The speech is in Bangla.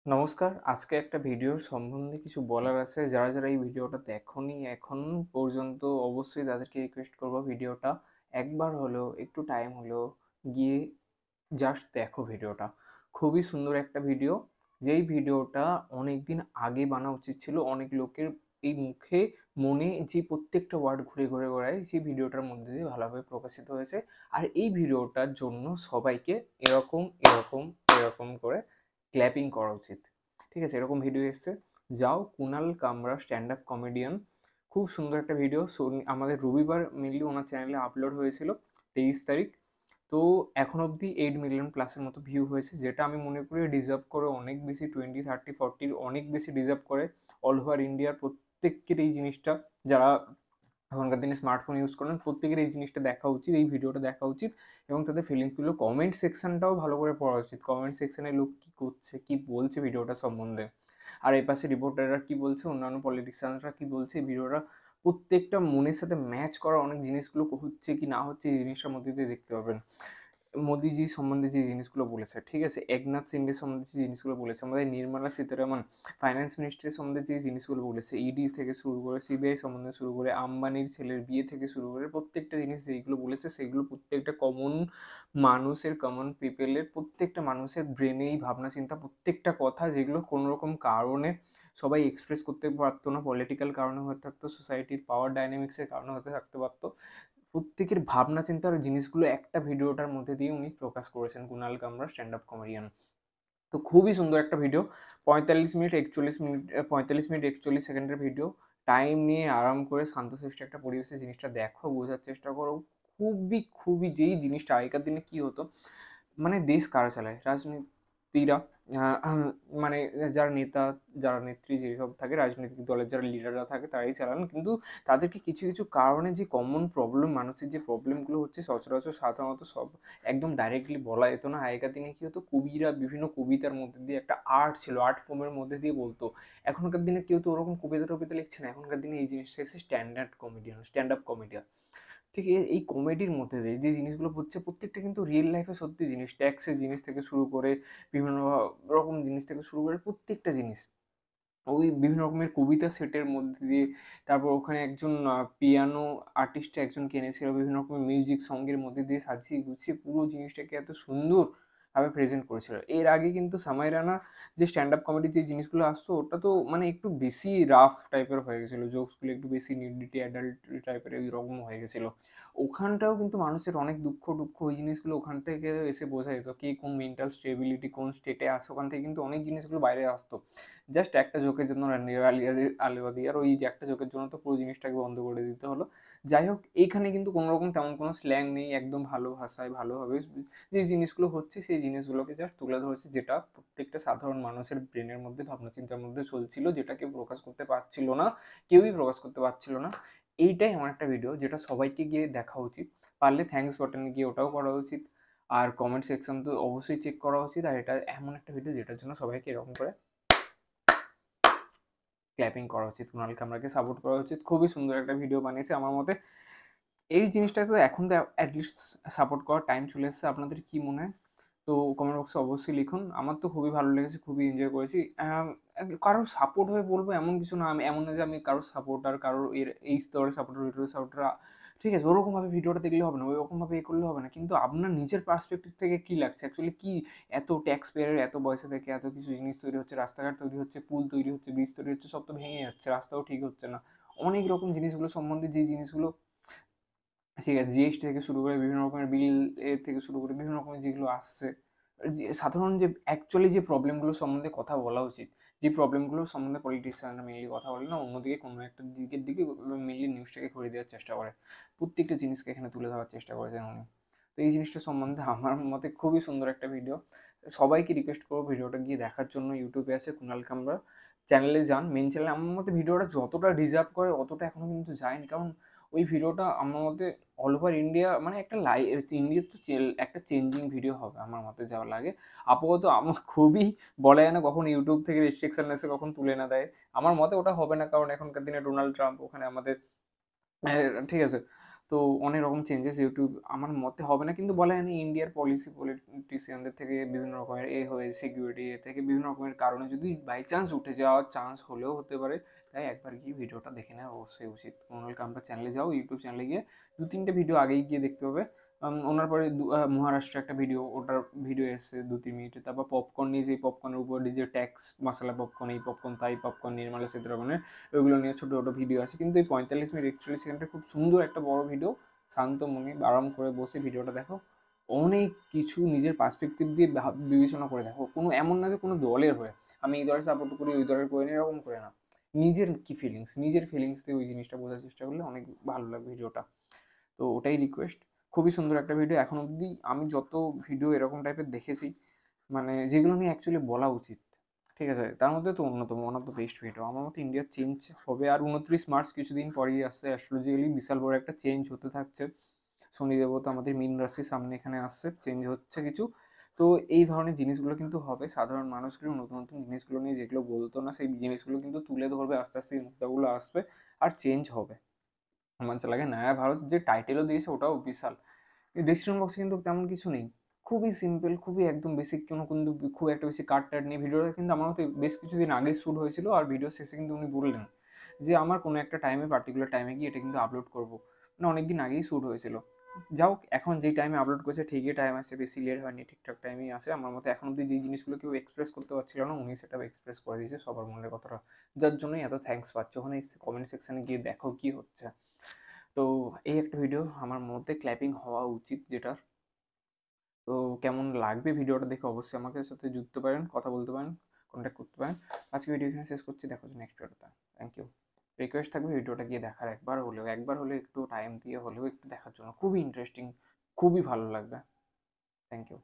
নমস্কার। আজকে একটা ভিডিওর সম্বন্ধে কিছু বলার আছে। যারা এই ভিডিওটা দেখোনি এখন পর্যন্ত অবশ্যই তাদেরকে রিকোয়েস্ট করব ভিডিওটা একবার হলেও একটু টাইম হলেও গিয়ে জাস্ট দেখো ভিডিওটা। খুবই সুন্দর একটা ভিডিও। যেই ভিডিওটা অনেকদিন আগে বানা উচিত ছিল। অনেক লোকের এই মুখে মনে যে প্রত্যেকটা ওয়ার্ড ঘুরে বেড়ায় সেই ভিডিওটার মধ্যে দিয়ে ভালোভাবে প্রকাশিত হয়েছে। আর এই ভিডিওটার জন্য সবাইকে এরকম করে ক্ল্যাপিং করা উচিত। ঠিক আছে? এরকম ভিডিও এসছে। যাও কুনাল কামরা স্ট্যান্ড আপ কমেডিয়ান, খুব সুন্দর একটা ভিডিও আমাদের রবিবার মেনলি ওনার চ্যানেলে আপলোড হয়েছিল 23 তারিখ। তো এখন অবধি 8 মিলিয়ন প্লাসের মতো ভিউ হয়েছে, যেটা আমি মনে করি ডিজার্ভ করে অনেক বেশি, 20, 30, 40 অনেক বেশি ডিজার্ভ করে। অল ওভার ইন্ডিয়ার প্রত্যেকের এই জিনিসটা, যারা এখনকার দিনে স্মার্টফোন ইউজ করেন প্রত্যেকের এই জিনিসটা দেখা উচিত, এই ভিডিওটা দেখা উচিত এবং তাদের ফিলিংসগুলো কমেন্ট সেকশনটাও ভালো করে পড়া উচিত। কমেন্ট সেকশনে লোক কী করছে, কী বলছে ভিডিওটা সম্বন্ধে, আর এই পাশে রিপোর্টাররা কী বলছে, অন্যান্য পলিটিশিয়ানরা কী বলছে, এই ভিডিওটা প্রত্যেকটা মনের সাথে ম্যাচ করা অনেক জিনিসগুলো হচ্ছে কি না হচ্ছে এই জিনিসটার মধ্যে দিয়ে দেখতে পাবেন। মোদিজি সম্বন্ধে যে জিনিসগুলো বলেছে, ঠিক আছে? একনাথ শিন্ডে সম্বন্ধে যে জিনিসগুলো বলেছে, আমাদের নির্মলা সীতারামন ফাইন্যান্স মিনিস্ট্রির সম্বন্ধে যে জিনিসগুলো বলেছে, ইডি থেকে শুরু করে সিবিআই সম্বন্ধে শুরু করে আম্বানির ছেলের বিয়ে থেকে শুরু করে প্রত্যেকটা জিনিস যেইগুলো বলেছে সেগুলো প্রত্যেকটা কমন মানুষের, কমন পিপলের, প্রত্যেকটা মানুষের ব্রেনেই ভাবনা চিন্তা, প্রত্যেকটা কথা যেগুলো কোনো রকম কারণে সবাই এক্সপ্রেস করতে পারতো না, পলিটিক্যাল কারণে হয়ে থাকতো, সোসাইটির পাওয়ার ডাইনামিক্সের কারণে হতে থাকতে পারতো, প্রত্যেকের ভাবনা চিন্তার জিনিসগুলো একটা ভিডিওটার মধ্যে দিয়ে উনি প্রকাশ করেছেন, কুনাল কামরা স্ট্যান্ড আপ কমেডিয়ান। তো খুবই সুন্দর একটা ভিডিও। 45 মিনিট 41 সেকেন্ডের ভিডিও। টাইম নিয়ে আরাম করে শান্তশিষ্ট একটা পরিবেশে জিনিসটা দেখো, বোঝার চেষ্টা করো। খুবই যেই জিনিসটা আগেকার দিনে কি হতো, মানে দেশ কারা চালায়? রাজনীতিরা, মানে যারা নেতা, যারা নেত্রী যেসব থাকে, রাজনৈতিক দলের যারা লিডাররা থাকে তারাই চালান। কিন্তু তাদেরকে কিছু কারণে যে কমন প্রবলেম, মানুষের যে প্রবলেমগুলো হচ্ছে সচরাচর সাধারণত সব একদম ডাইরেক্টলি বলা যেত না। আগেকার দিনে কী হতো, কবিরা বিভিন্ন কবিতার মধ্যে দিয়ে একটা আর্ট ছিল, আর্ট ফর্মের মধ্যে দিয়ে বলতো। এখনকার দিনে কেউ তো ওরকম কবিতা লিখছে না। এখনকার দিনে এই জিনিসটা এসে স্ট্যান্ড আপ কমেডিয়ান। ঠিক এই কমেডির মধ্যে দিয়ে যে জিনিসগুলো হচ্ছে প্রত্যেকটা কিন্তু রিয়েল লাইফে সত্যি জিনিস। ট্যাক্সের জিনিস থেকে শুরু করে বিভিন্ন রকম জিনিস থেকে শুরু করে প্রত্যেকটা জিনিস ওই বিভিন্ন রকমের কবিতা সেটের মধ্যে দিয়ে, তারপর ওখানে একজন পিয়ানো আর্টিস্ট একজনকে এনেছিল, বিভিন্ন রকমের মিউজিক সঙ্গের মধ্যে দিয়ে সাজিয়ে গুছিয়ে পুরো জিনিসটাকে এত সুন্দরভাবে প্রেজেন্ট করেছিল। এর আগে কিন্তু সামাই রানা যে স্ট্যান্ড আপ কমেডির যে জিনিসগুলো আসতো ওটা তো মানে একটু বেশি রাফ টাইপের হয়ে গেছিলো, জোকসগুলো একটু বেশি নিউডিটি অ্যাডাল্ট টাইপের ওই রকম হয়ে গেছিলো। ওখানটাও কিন্তু মানুষের অনেক দুঃখ ওই জিনিসগুলো ওখান থেকে এসে বোঝা যেত, কে কোন মেন্টাল স্টেবিলিটি কোন স্টেটে আসে, ওখান থেকে কিন্তু অনেক জিনিসগুলো বাইরে আসতো। জাস্ট একটা জোকের জন্য রানবীর আলিয়ার ওই যে একটা জোকের জন্য তো পুরো জিনিসটাকে বন্ধ করে দিতে হলো। যাই হোক, এইখানে কিন্তু কোনো রকম তেমন কোনো স্ল্যাং নেই, একদম ভালো ভাষায় ভালোভাবে যে জিনিসগুলো হচ্ছে সেই জিনিসগুলোকে জাস্ট তুলে ধরেছে, যেটা প্রত্যেকটা সাধারণ মানুষের ব্রেনের মধ্যে ভাবনা চিন্তার মধ্যে চলছিল, যেটা কেউ প্রকাশ করতে পারছিল না, কেউই প্রকাশ করতে পারছিল না। এইটাই এমন একটা ভিডিও যেটা সবাইকে গিয়ে দেখা উচিত। পারলে থ্যাঙ্কস বাটনে গিয়ে ওটাও করা উচিত, আর কমেন্ট সেকশন তো অবশ্যই চেক করা উচিত। আর এটা এমন একটা ভিডিও যেটার জন্য সবাইকে এরকম করে ক্ল্যাপিং করা উচিত, কুণাল কামরাকে সাপোর্ট করা উচিত। খুবই সুন্দর একটা ভিডিও বানিয়েছে আমার মতে। এই জিনিসটা তো এখন তো অ্যাটলিস্ট সাপোর্ট করার টাইম চলে এসেছে। আপনাদের কি মনে হয়? তো কমেন্ট বক্সে অবশ্যই লিখুন। আমার তো খুবই ভালো লেগেছে, খুবই এনজয় করেছি। কারোর সাপোর্ট হয়ে বলবো এমন কিছু না, আমি এমন না যে আমি কারোর সাপোর্টার, কারোর এই স্তরের সাপোর্টার, ওই সাপোর্টার, ঠিক আছে? ওরকমভাবে ভিডিওটা দেখলে হবে না, ওইরকমভাবে করলে হবে না। কিন্তু আপনার নিজের পার্সপেক্টিভ থেকে কী লাগছে? অ্যাকচুয়ালি কি এত ট্যাক্স পেয়ারের এত পয়সা থেকে এত কিছু জিনিস তৈরি হচ্ছে, রাস্তাঘাট তৈরি হচ্ছে, পুল তৈরি হচ্ছে, ব্রিজ তৈরি হচ্ছে, সব তো ভেঙে যাচ্ছে, রাস্তাও ঠিক হচ্ছে না। অনেক রকম জিনিসগুলো সম্বন্ধে যে জিনিসগুলো, ঠিক আছে, জিএসটি থেকে শুরু করে বিভিন্ন রকমের বিল এর থেকে শুরু করে বিভিন্ন রকমের যেগুলো আসছে, যে সাধারণ যে অ্যাকচুয়ালি যে প্রবলেমগুলো সম্বন্ধে কথা বলা উচিত, যে প্রবলেমগুলো সম্বন্ধে পলিটিশিয়ানরা মেনলি কথা বলে না, অন্যদিকে কোনো একটা দিকের দিকে মেনলি নিউজটাকে ঘুরিয়ে দেওয়ার চেষ্টা করে। প্রত্যেকটা জিনিসকে এখানে তুলে ধরার চেষ্টা করেছেন উনি। তো এই জিনিসটা সম্বন্ধে আমার মতে খুবই সুন্দর একটা ভিডিও। সবাইকে রিকোয়েস্ট করবো ভিডিওটা গিয়ে দেখার জন্য। ইউটিউবে আছে কুণাল কামরা, চ্যানেলে যান, মেন চ্যানেলে। আমার মতে ভিডিওটা যতটা ডিজার্ভ করে অতটা এখনও কিন্তু যায়নি, কারণ ওই ভিডিওটা আমার মতে অল ওভার ইন্ডিয়া মানে একটা ইন্ডিয়ার তো একটা চেঞ্জিং ভিডিও হবে আমার মতে যা লাগে। আপাতত আমার খুবই বলা যায় না কখন ইউটিউব থেকে রেস্ট্রিকশন এসে কখন তুলে না দেয়। আমার মতে ওটা হবে না, কারণ এখনকার দিনে ডোনাল্ড ট্রাম্প ওখানে আমাদের, ঠিক আছে? তো অনেক রকম চেঞ্জেস ইউটিউব আমার মতে হবে না, কিন্তু বলা হয় না ইন্ডিয়ার পলিটিশিয়ানদের থেকে বিভিন্ন রকমের হয়ে সিকিউরিটি থেকে বিভিন্ন রকমের কারণে যদি বাই চান্স উঠে যাওয়ার চান্স হলেও হতে পারে। তাই একবার গিয়ে ভিডিওটা দেখে নেওয়া অবশ্যই উচিত। মনোল কামরা চ্যানেলে যাও, ইউটিউব চ্যানেলে গিয়ে 2-3টে ভিডিও আগেই গিয়ে দেখতে হবে। ওনার পরে মহারাষ্ট্রে একটা ভিডিও, ওটার ভিডিও এসছে 2-3 মিনিটে। তারপর পপকর্ন নিয়ে, যে পপকর্নের উপর যে ট্যাক্স, মশলা পপকর্ন, এই পপকর্ন, তাই পপকর্ন, নির্মলা সীতারামনের, ওইগুলো নিয়ে ছোটো ছোটো ভিডিও আছে। কিন্তু এই 45 মিনিট 41 সেকেন্ডের খুব সুন্দর একটা বড় ভিডিও। শান্ত মনে আরাম করে বসে ভিডিওটা দেখো, অনেক কিছু নিজের পার্সপেক্টিভ দিয়ে বিবেচনা করে দেখো। কোনো এমন না যে কোনো দলের হয়ে আমি এই দলের সাপোর্ট করি ওই দলের করি না, এরকম করে না। নিজের কি ফিলিংস, নিজের ফিলিংস দিয়ে ওই জিনিসটা বোঝার চেষ্টা করলে অনেক ভালো লাগবে ভিডিওটা। তো ওটাই রিকোয়েস্ট। খুবই সুন্দর একটা ভিডিও। এখন অবধি আমি যত ভিডিও এরকম টাইপের দেখেছি, মানে যেগুলো নিয়ে অ্যাকচুয়ালি বলা উচিত, ঠিক আছে, তার মধ্যে তো অন্যতম, one of the best video. আমার মতে ইন্ডিয়ার চেঞ্জ হবে। আর 29 মার্চ কিছুদিন পরেই আসছে, অ্যাস্ট্রোলজিক্যালি বিশাল বড় একটা চেঞ্জ হতে থাকছে। শনি দেবতা আমাদের মীন রাশির সামনে এখানে আসছে, চেঞ্জ হচ্ছে কিছু। তো এই ধরনের জিনিসগুলো কিন্তু হবে। সাধারণ মানুষগুলো নতুন নতুন জিনিসগুলো নিয়ে যেগুলো বলতো না, সেই জিনিসগুলো কিন্তু তুলে ধরবে, আস্তে আস্তে এই মুদ্রাগুলো আসবে আর চেঞ্জ হবে। আমার যা লাগে নয়া ভারত যে টাইটেলও দিয়েছে ওটাও বিশাল। এই ডিসক্রিপশন বক্সে কিন্তু তেমন কিছু নেই, খুবই সিম্পল, খুবই একদম বেসিক, কোনো কিন্তু খুব একটা বেশি কাট টাট নেই। ভিডিওটা কিন্তু আমার মতে বেশ কিছুদিন আগে শ্যুট হয়েছিল, আর ভিডিও শেষে কিন্তু উনি বললেন যে আমার কোনো একটা টাইমে, পার্টিকুলার টাইমে গিয়ে এটা কিন্তু আপলোড করবো। মানে অনেক দিন আগেই শ্যুট হয়েছিল। যাও, এখন যেই টাইমে আপলোড করেছে ঠিকই টাইম আসছে, বেশি লেট হয়নি, ঠিকঠাক টাইমেই আসে। আমার মতে এখন অব্দি যেই জিনিসগুলো কেউ এক্সপ্রেস করতে পারছিল না, উনি সেটা এক্সপ্রেস করে দিয়েছে সবার মনের কথাটা, যার জন্যই এত থ্যাঙ্কস পাচ্ছ। ওখানে কমেন্ট সেকশানে গিয়ে দেখো কি হচ্ছে। তো এই একটা ভিডিও আমার মতে ক্ল্যাপিং হওয়া উচিত যেটার। তো কেমন লাগবে ভিডিওটা দেখে অবশ্যই আমাকে সাথে যুক্ত পারেন, কথা বলতে পারেন, কন্ট্যাক্ট করতে পারেন। আজকে ভিডিও এখানে শেষ করছি, দেখা হচ্ছে নেক্সট ভিডিওতে। Thank you. রিকোয়েস্ট থাকবে ভিডিওটা গিয়ে দেখার, একবার হলেও একটু টাইম দিয়ে হলেও একটু দেখার জন্য। খুবই ইন্টারেস্টিং, খুবই ভালো লাগবে। Thank you.